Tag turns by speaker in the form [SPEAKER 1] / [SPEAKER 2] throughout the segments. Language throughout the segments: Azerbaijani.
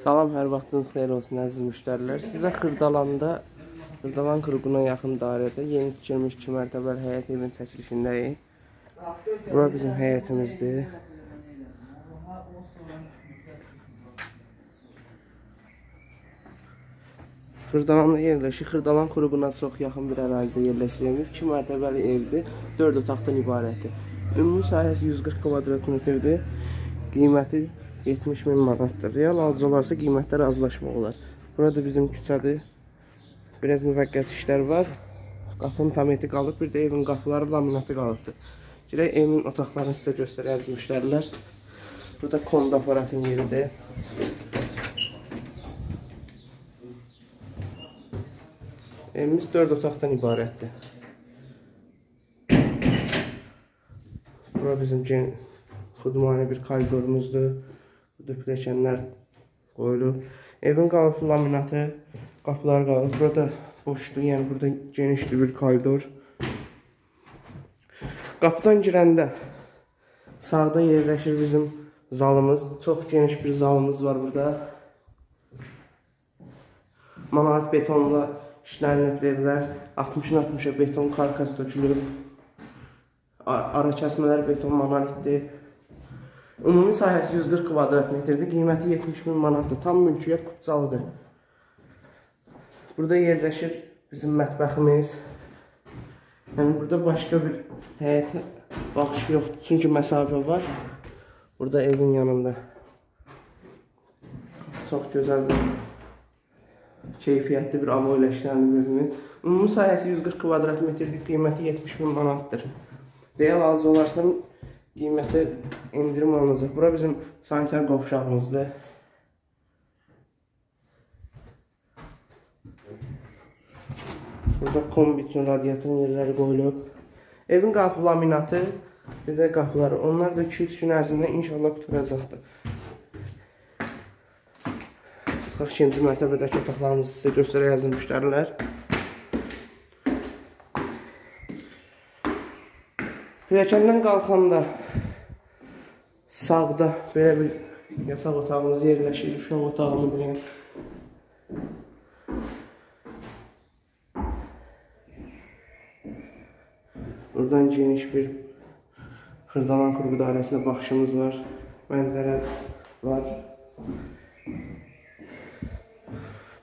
[SPEAKER 1] Salam, hər vaxtınız xeyir olsun əziz müştərilər. Sizə Xırdalan qruquna yaxın dairədə yeni tikilmiş 2 mərtəbəli həyət evinin çəkilişindəyik. Bura bizim həyətimizdir. Xırdalanda yerləşir. Xırdalan qruquna çox yaxın bir ərazidə yerləşirimiz 2 mərtəbəli evdir. 4 otaqdan ibarətdir. Ümumi sahəsi 140 kvadrat metrdir. Qiyməti 70.000 manatdır. Real alıcı olarsa qiymətlər razılaşmaq olar. Burada bizim küçədir. Biraz müvəqqəti işlər var. Qapının tameti qalıb. Bir də evin qapıları laminatı qalıbdır. Girək evin otaqlarını sizə göstərək əziz müştərilər. Burada kondu aparatın yeridir. Evimiz 4 otaqdan ibarətdir. Bura bizim xudmani bir koridorumuzdur. Burada pilləkənlər qoyulub. Evin qalıb laminatı, qapılar qalıb. Burada boşdur, yəni burada genişli bir koridor. Qapıdan girəndə sağda yerləşir bizim zalımız. Çox geniş bir zalımız var burada. Monolit betonla işlənilib evlər. 60-60'a beton karkas tökülüb. Ara kəsmələr beton monolitdir. Ümumi sahəsi 140 kvadrat metrdir. Qiyməti 70.000 manatdır. Tam mülkiyyət Qubcalıdır. Burada yerləşir bizim mətbəximiz. Yəni burada başqa bir həyətə baxış yoxdur. Çünki məsafə var. Burada evin yanında. Çox gözəl bir keyfiyyətli bir avo ilə işlənilib evimin. Ümumi sahəsi 140 kvadrat metrdir. Qiyməti 70.000 manatdır. Real alıcı olarsa qiyməti indirim alınacaq. Bura bizim sanitar qovşağımızdır. Burada kombi üçün radiatorun yerləri qoyulub. Evin qapı laminatı, bir də qapıları. Onlar da 2-3 gün ərzində inşallah qutaracaqdır. Çıxaq 2-ci mərtəbədəki otaqlarımızı sizə göstərək əziz müştərilər. Pilləkəndən qalxanda sağda belə bir yataq otağımız yerləşir, uşaq otağımı deyim. Buradan geniş bir Xırdalan qruqu dairəsinə baxışımız var, mənzərə var.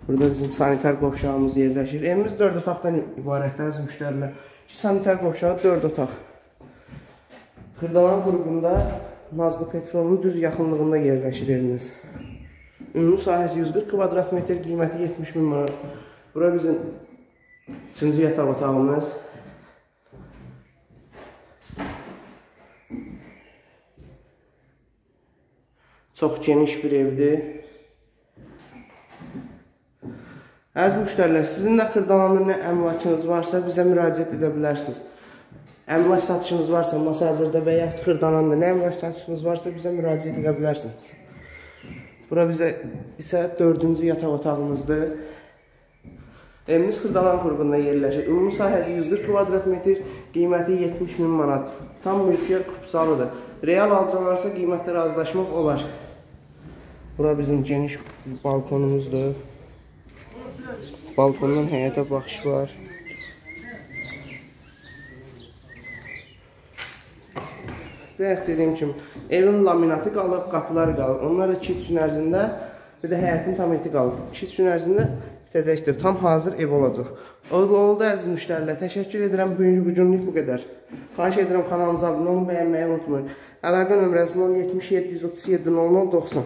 [SPEAKER 1] Burada bizim sanitar qovşağımız yerləşir. Evimiz 4 otaqdan ibarətdir əziz müştərilər. 2 sanitar qovşağı, 4 otaq. Xırdalan qruqunda Nazlı Petrolun düz yaxınlığında yerləşir evimiz. Ümumi sahəsi 140 kvadrat metr, qiyməti 70.000 manat. Bura bizim 3-cü yataq otağımız. Çox geniş bir evdir. Əziz müştərilər, sizin də Xırdalanda nə əmlakınız varsa bizə müraciət edə bilərsiniz. Əmlak satışınız varsa masa hazırda və yaxud Xırdalanda nə əmlak satışınız varsa bizə müraciət edə bilərsiniz. Bura bizə isə 4-cü yataq otağımızdır. Evimiz Xırdalan qruqunda yerləşir. Ümumi sahəsi 140 kvadrat metr, qiyməti 70.000 manat. Tam mülkiyyət Qubcalıdır. Real alıcı olarsa qiymətlə razılaşmaq olar. Bura bizim geniş balkonumuzdur. Balkondan həyətə baxış var. Bayaq dediyim kimi, evin laminatı qalıb, qapıları qalıb. Onlar da 2-3 gün ərzində, bir də həyətin tameti qalıb. 2-3 gün ərzində bitəcəkdir. Tam hazır ev olacaq. Oldu əziz müştərilər. Təşəkkür edirəm. Bugünlük bu qədər. Xahiş edirəm kanalımıza abunə olun, bəyənməyi unutmayın. Əlaqə nömrəsi 077 137 00 90.